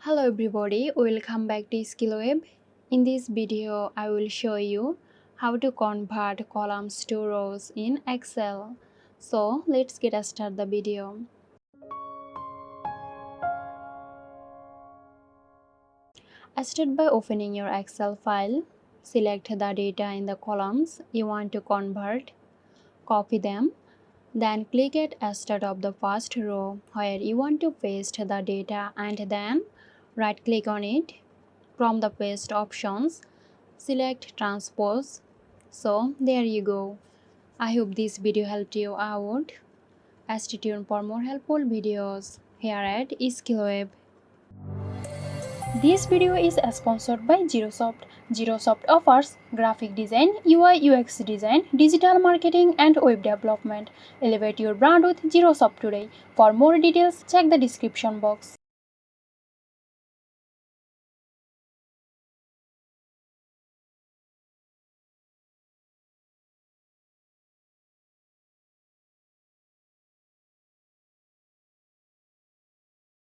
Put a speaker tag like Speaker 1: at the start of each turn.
Speaker 1: Hello everybody, welcome back to SkillWeb. In this video, I will show you how to convert columns to rows in Excel. So let's get started the video. Start by opening your Excel file. Select the data in the columns you want to convert. Copy them. Then click at Start of the first row where you want to paste the data and then right click on it. From the paste options, select Transpose. So there you go. I hope this video helped you out. Stay tuned for more helpful videos here at SkillWeb.
Speaker 2: This video is sponsored by Girosoft. Girosoft offers graphic design, UI UX design, digital marketing and web development. Elevate your brand with Girosoft today. For more details, check the description box.